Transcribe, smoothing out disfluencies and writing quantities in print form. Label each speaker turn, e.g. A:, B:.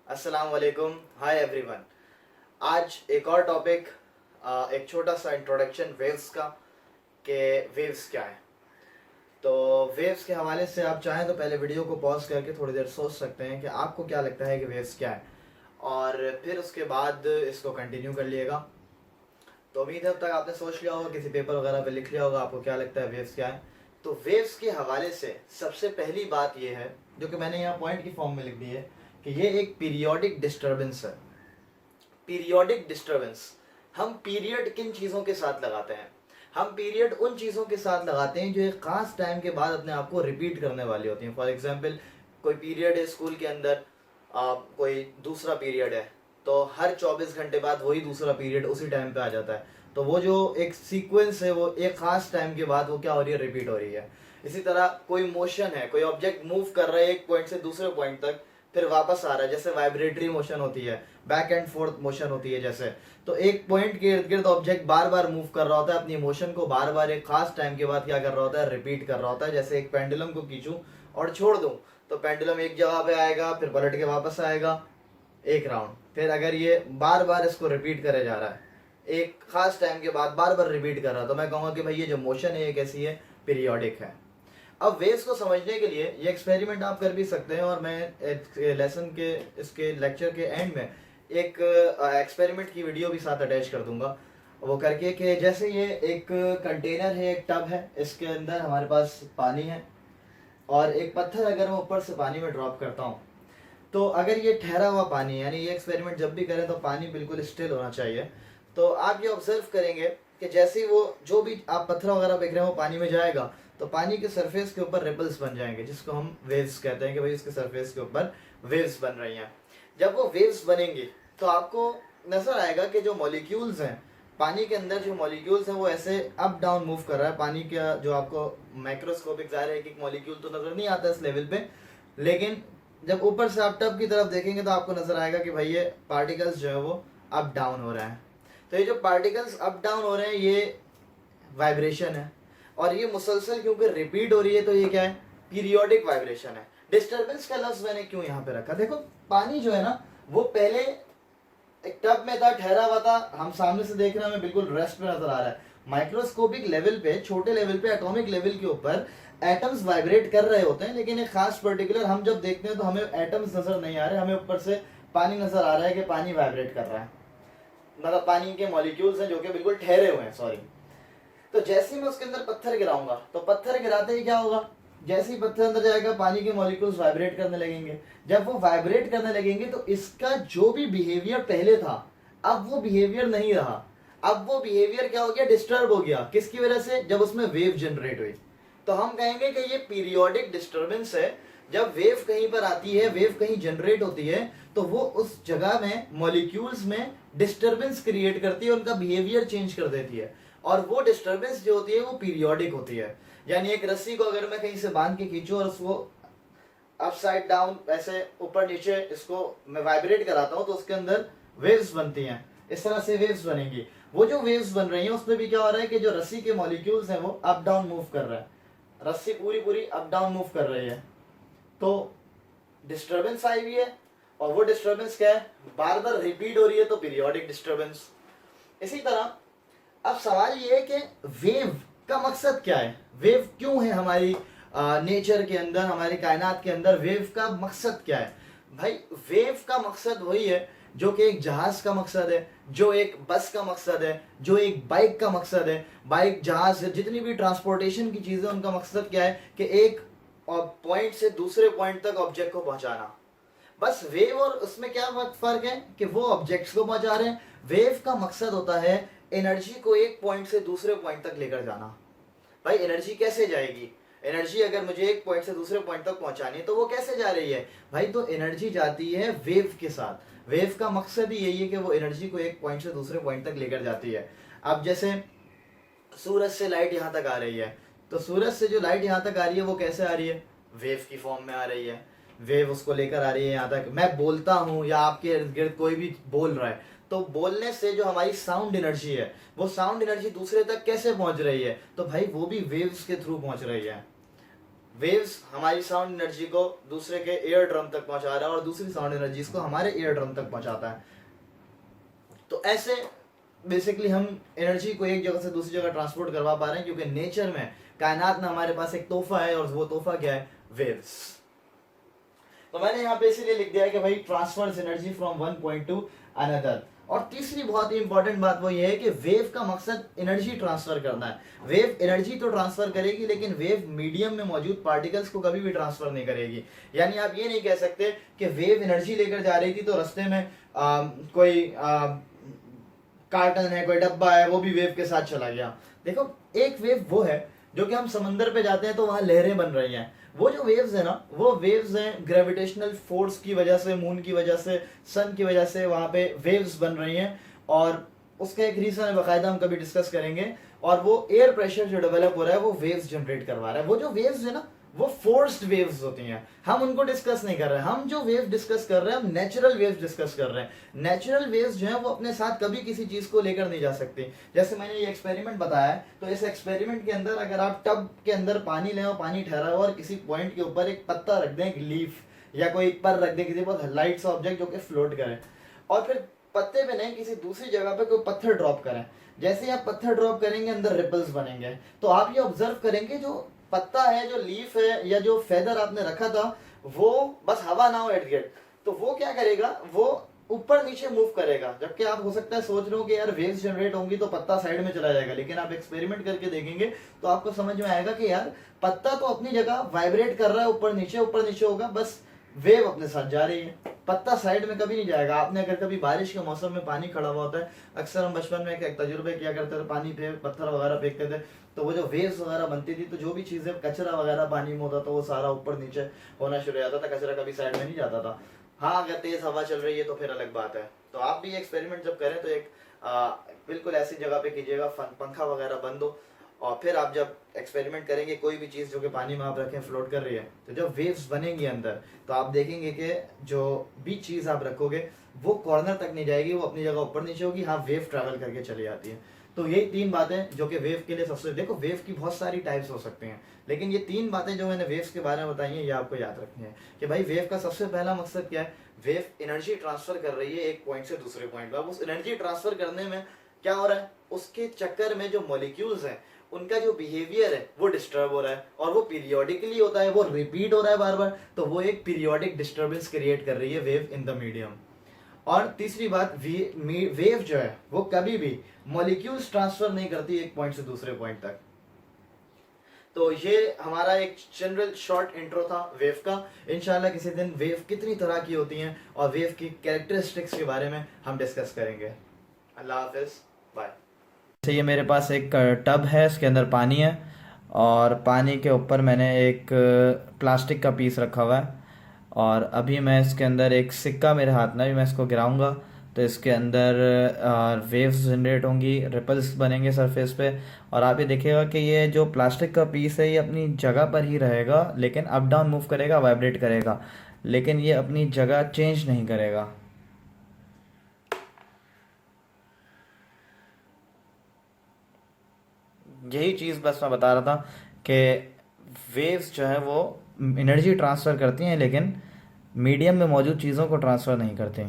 A: अस्सलाम वालेकुम, hi everyone. आज एक और टॉपिक, एक छोटा सा इंट्रोडक्शन वेव्स का, कि वेव्स क्या है। तो वेव्स के हवाले से आप चाहें तो पहले वीडियो को पॉज करके थोड़ी देर सोच सकते हैं कि आपको क्या लगता है कि वेव्स क्या है, और फिर उसके बाद इसको कंटिन्यू कर लिएगा। तो उम्मीद है अब तक आपने सोच लिया होगा, किसी पेपर वगैरह पे लिख लिया होगा आपको क्या लगता है वेव्स क्या है। तो वेव्स के हवाले से सबसे पहली बात यह है, जो कि मैंने यहाँ पॉइंट की फॉर्म में लिख दी है, कि ये एक पीरियोडिक डिस्टर्बेंस है। पीरियोडिक डिस्टर्बेंस, हम पीरियड किन चीज़ों के साथ लगाते हैं? हम पीरियड उन चीज़ों के साथ लगाते हैं जो एक ख़ास टाइम के बाद अपने आप को रिपीट करने वाली होती हैं। फॉर एग्जांपल, कोई पीरियड है स्कूल के अंदर, कोई दूसरा पीरियड है, तो हर 24 घंटे बाद वही दूसरा पीरियड उसी टाइम पे आ जाता है। तो वो जो एक सीक्वेंस है वो एक ख़ास टाइम के बाद वो क्या हो रही है, रिपीट हो रही है। इसी तरह कोई मोशन है, कोई ऑब्जेक्ट मूव कर रहा है एक पॉइंट से दूसरे पॉइंट तक, फिर वापस आ रहा है, जैसे वाइब्रेटरी मोशन होती है, बैक एंड फोर्थ मोशन होती है जैसे। तो एक पॉइंट के इर्द गिर्द ऑब्जेक्ट बार बार मूव कर रहा होता है, अपनी मोशन को बार बार एक खास टाइम के बाद क्या कर रहा होता है, रिपीट कर रहा होता है। जैसे एक पेंडुलम को खींचूं और छोड़ दूं, तो पेंडुलम एक जगह पे आएगा, फिर पलट के वापस आएगा एक राउंड। फिर अगर ये बार बार इसको रिपीट करे जा रहा है, एक खास टाइम के बाद बार बार रिपीट कर रहा है, तो मैं कहूँगा कि भाई ये जो मोशन है ये कैसी है, पीरियोडिक है। अब वेव्स को समझने के लिए ये एक्सपेरिमेंट आप कर भी सकते हैं, और मैं लेसन के इसके लेक्चर के एंड में एक एक्सपेरिमेंट की वीडियो भी साथ अटैच कर दूंगा, वो करके कि जैसे ये एक कंटेनर है, एक टब है, इसके अंदर हमारे पास पानी है, और एक पत्थर अगर मैं ऊपर से पानी में ड्रॉप करता हूँ, तो अगर ये ठहरा हुआ पानी है, यानी ये एक्सपेरिमेंट जब भी करें तो पानी बिल्कुल स्टिल होना चाहिए। तो आप ये ऑब्जर्व करेंगे कि जैसे ही वो जो भी आप पत्थर वगैरह फेंक रहे हो पानी में जाएगा, तो पानी के सरफेस के ऊपर रिपल्स बन जाएंगे, जिसको हम वेव्स कहते हैं कि भाई इसके सरफेस के ऊपर वेव्स बन रही हैं। जब वो वेव्स बनेंगी तो आपको नजर आएगा कि जो मॉलिक्यूल्स हैं पानी के अंदर, जो मॉलिक्यूल्स हैं वो ऐसे अप डाउन मूव कर रहा है। पानी का जो आपको माइक्रोस्कोपिक ज़ाहिर है, एक एक मॉलिक्यूल तो नजर नहीं आता इस लेवल पे, लेकिन जब ऊपर से आप टब की तरफ देखेंगे तो आपको नजर आएगा कि भाई ये पार्टिकल्स जो है वो अप डाउन हो रहे हैं। तो ये जो पार्टिकल्स अप डाउन हो रहे हैं ये वाइब्रेशन है, और ये मुसलसल क्योंकि रिपीट हो रही है तो ये क्या है, पीरियोडिक वाइब्रेशन है। डिस्टर्बेंस का लफ्ज मैंने क्यों यहाँ पे रखा, देखो पानी जो है ना वो पहले एक टब में था, ठहरा हुआ था, हम सामने से देख रहे हैं, हमें बिल्कुल रेस्ट पे नजर आ रहा है। माइक्रोस्कोपिक लेवल पे, छोटे लेवल पे, एटॉमिक लेवल के ऊपर एटम्स वाइब्रेट कर रहे होते हैं, लेकिन एक खास पर्टिकुलर हम जब देखते हैं तो हमें एटम्स नजर नहीं आ रहे, हमें ऊपर से पानी नजर आ रहा है कि पानी वाइब्रेट कर रहा है, मतलब पानी के मॉलिक्यूल्स हैं जो कि बिल्कुल ठहरे हुए हैं, सॉरी। तो जैसे ही मैं उसके अंदर पत्थर गिराऊंगा, तो पत्थर गिराते ही क्या होगा, जैसे ही पत्थर अंदर जाएगा पानी के मॉलिक्यूल्स वाइब्रेट करने लगेंगे। जब वो वाइब्रेट करने लगेंगे तो इसका जो भी बिहेवियर पहले था अब वो बिहेवियर नहीं रहा। अब वो बिहेवियर क्या हो गया, डिस्टर्ब हो गया। किसकी वजह से, जब उसमें वेव जनरेट हुई। तो हम कहेंगे कि ये पीरियोडिक डिस्टर्बेंस है। जब वेव कहीं पर आती है, वेव कहीं जनरेट होती है, तो वो उस जगह में मॉलिक्यूल्स में डिस्टर्बेंस क्रिएट करती है, उनका बिहेवियर चेंज कर देती है, और वो डिस्टर्बेंस जो होती है वो पीरियोडिक होती है। यानी एक रस्सी को अगर मैं कहीं से बांध के खींचूं और उसको अपसाइड डाउन ऐसे ऊपर नीचे इसको मैं वाइब्रेट कराता हूं, तो उसके अंदर वेव्स बनती हैं। इस तरह से वेव्स बनेंगी। वो जो वेव्स बन रही हैं उसमें भी क्या हो रहा है कि जो रस्सी के मॉलिक्यूल्स हैं वो अप डाउन मूव कर रहा है, रस्सी पूरी पूरी अप डाउन मूव कर रही है। तो डिस्टर्बेंस आई हुई है, और वो डिस्टर्बेंस क्या है, बार बार रिपीट हो रही है, तो पीरियोडिक डिस्टर्बेंस। इसी तरह अब सवाल ये है कि वेव का मकसद क्या है, वेव क्यों है हमारी नेचर के अंदर, हमारी कायनात के अंदर वेव का मकसद क्या है। भाई वेव का मकसद वही है जो कि एक जहाज का मकसद है, जो एक बस का मकसद है, जो एक बाइक का मकसद है। बाइक, जहाज, जितनी भी ट्रांसपोर्टेशन की चीजें, उनका मकसद क्या है कि एक पॉइंट से दूसरे पॉइंट तक ऑब्जेक्ट को पहुंचाना। बस वेव और उसमें क्या फर्क है कि वो ऑब्जेक्ट्स को पहुंचा रहे हैं। वेव का मकसद होता है एनर्जी को एक पॉइंट से दूसरे पॉइंट तक लेकर जाना। भाई एनर्जी कैसे जाएगी, एनर्जी अगर मुझे एक पॉइंट से दूसरे पॉइंट तक पहुंचानी है तो वो कैसे जा रही है भाई, तो एनर्जी जाती है वेव के साथ। वेव का मकसद ही यही है कि वो एनर्जी को एक पॉइंट से दूसरे पॉइंट तक लेकर जाती है। अब जैसे सूरज से लाइट यहाँ तक आ रही है, तो सूरज से जो लाइट यहाँ तक आ रही है वो कैसे आ रही है, वेव की फॉर्म में आ रही है। वेव उसको लेकर आ रही है यहाँ तक। मैं बोलता हूँ या आपके इर्द गिर्द कोई भी बोल रहा है, तो बोलने से जो हमारी साउंड एनर्जी है, वो साउंड एनर्जी दूसरे तक कैसे पहुंच रही है, तो भाई वो भी वेव्स के थ्रू पहुंच रही है। वेव्स हमारी साउंड एनर्जी को दूसरे के एयर ड्रम तक पहुंचा रहा है और दूसरी साउंड एनर्जी को हमारे एयर ड्रम तक पहुंचाता है। तो ऐसे बेसिकली हम एनर्जी को एक जगह से दूसरी जगह ट्रांसपोर्ट करवा पा रहे हैं, क्योंकि नेचर में, कायनात में हमारे पास एक तोहफा है, और वो तोहफा क्या है? वेव्स। तो मैंने यहाँ पे इसीलिए लिख दिया है कि भाई transfers energy from one point to another. और तीसरी बहुत ही इंपॉर्टेंट बात वो ये है कि वेव का मकसद एनर्जी ट्रांसफर करना है। वेव एनर्जी तो ट्रांसफर करेगी, लेकिन वेव मीडियम में मौजूद पार्टिकल्स को कभी भी ट्रांसफर नहीं करेगी। यानी आप ये नहीं कह सकते कि वेव एनर्जी लेकर जा रही थी तो रास्ते में कोई कार्टन है, कोई डब्बा है, वो भी वेव के साथ चला गया। देखो, एक वेव वो है जो कि हम समंदर पे जाते हैं तो वहां लहरें बन रही हैं। वो जो वेव्स है ना, वो वेव्स हैं ग्रेविटेशनल फोर्स की वजह से, मून की वजह से, सन की वजह से वहां पे वेव्स बन रही हैं। और उसका एक रीजन है, बाकायदा हम कभी डिस्कस करेंगे। और वो एयर प्रेशर जो डेवलप हो रहा है वो वेव्स जनरेट करवा रहा है। वो जो वेव्स है ना, वो फोर्स्ड वेव्स होती हैं, हम उनको डिस्कस नहीं कर रहे हैं। हम जो वेव डिस्कस कर रहे हैं, हम नेचुरल वेव्स डिस्कस कर रहे हैं। नेचुरल वेव्स जो है वो अपने साथ कभी किसी चीज को लेकर नहीं जा सकती। जैसे मैंने ये एक्सपेरिमेंट बताया है, तो इस एक्सपेरिमेंट के अंदर अगर आप टब के अंदर पानी लें और पानी ठहरा हो और किसी पॉइंट के ऊपर एक पत्ता रख दें, एक लीफ या कोई पर रख दें, किसी बहुत लाइट सा ऑब्जेक्ट जो कि फ्लोट करे, और फिर पत्ते पे नहीं किसी दूसरी जगह पे कोई पत्थर ड्रॉप करें, जैसे ही आप पत्थर ड्रॉप करेंगे अंदर रिपल्स बनेंगे। तो आप ये ऑब्जर्व करेंगे, जो पत्ता है, जो लीफ है, या जो फेदर आपने रखा था, वो बस हवा ना हो एट गेट, तो वो क्या करेगा? वो ऊपर नीचे मूव करेगा। जबकि आप हो सकता है सोच रहे हो कि यार वेव्स जनरेट होंगी तो पत्ता साइड में चला जाएगा, लेकिन आप एक्सपेरिमेंट करके देखेंगे तो आपको समझ में आएगा कि यार पत्ता तो अपनी जगह वाइब्रेट कर रहा है, ऊपर नीचे होगा, बस वेव अपने साथ जा रही है, पत्ता साइड में कभी नहीं जाएगा। आपने अगर कभी बारिश के मौसम में पानी खड़ा हुआ होता है, अक्सर हम बचपन में एक तजुर्बे किया करते थे, पानी पे पत्थर वगैरह फेंकते थे, तो वो जो वेव्स वगैरह बनती थी, तो जो भी चीजें, कचरा वगैरह पानी में होता था, वो सारा ऊपर नीचे होना शुरू हो जाता था, कचरा कभी साइड में नहीं जाता था। हाँ, अगर तेज हवा चल रही है तो फिर अलग बात है। तो आप भी एक्सपेरिमेंट जब करें तो एक बिल्कुल ऐसी जगह पे कीजिएगा, पंखा वगैरह बंद हो, और फिर आप जब एक्सपेरिमेंट करेंगे कोई भी चीज़ जो कि पानी में आप रखें, फ्लोट कर रही है, तो जब वेव्स बनेंगी अंदर, तो आप देखेंगे कि जो भी चीज़ आप रखोगे वो कॉर्नर तक नहीं जाएगी, वो अपनी जगह ऊपर नीचे होगी। हाँ, वेव ट्रैवल करके चली जाती है। तो यही तीन बातें जो कि वेव के लिए सबसे, देखो वेव की बहुत सारी टाइप्स हो सकती हैं, लेकिन ये तीन बातें जो मैंने वेव्स के बारे में बताई हैं, ये आपको याद रखनी है कि भाई वेव का सबसे पहला मकसद क्या है? वेव एनर्जी ट्रांसफर कर रही है एक पॉइंट से दूसरे पॉइंट पर। अब उस एनर्जी ट्रांसफर करने में क्या हो रहा है? उसके चक्कर में जो मॉलिक्यूल्स हैं, उनका जो बिहेवियर है वो डिस्टर्ब हो रहा है, और वो पीरियोडिकली होता है, वो रिपीट हो रहा है बार बार, तो वो एक पीरियोडिक डिस्टर्बेंस क्रिएट कर रही है वेव इन द मीडियम। और तीसरी बात, वेव जो है वो कभी भी मॉलिक्यूल्स ट्रांसफर नहीं करती एक पॉइंट से दूसरे पॉइंट तक। तो ये हमारा एक जनरल शॉर्ट इंट्रो था वेव का। इंशाल्लाह किसी दिन वेव कितनी तरह की होती हैं और वेव की कैरेक्टरिस्टिक्स के बारे में हम डिस्कस करेंगे। अल्लाह हाफिज, बाय। ये मेरे पास एक टब है, इसके अंदर पानी है, और पानी के ऊपर मैंने एक प्लास्टिक का पीस रखा हुआ है, और अभी मैं इसके अंदर एक सिक्का मेरे हाथ में, अभी मैं इसको गिराऊंगा तो इसके अंदर वेव्स जनरेट होंगी, रिपल्स बनेंगे सरफेस पे, और आप ये देखिएगा कि ये जो प्लास्टिक का पीस है ये अपनी जगह पर ही रहेगा, लेकिन अप डाउन मूव करेगा, वाइब्रेट करेगा, लेकिन ये अपनी जगह चेंज नहीं करेगा। यही चीज़ बस मैं बता रहा था कि वेव्स जो है वो एनर्जी ट्रांसफ़र करती हैं, लेकिन मीडियम में मौजूद चीज़ों को ट्रांसफ़र नहीं करती।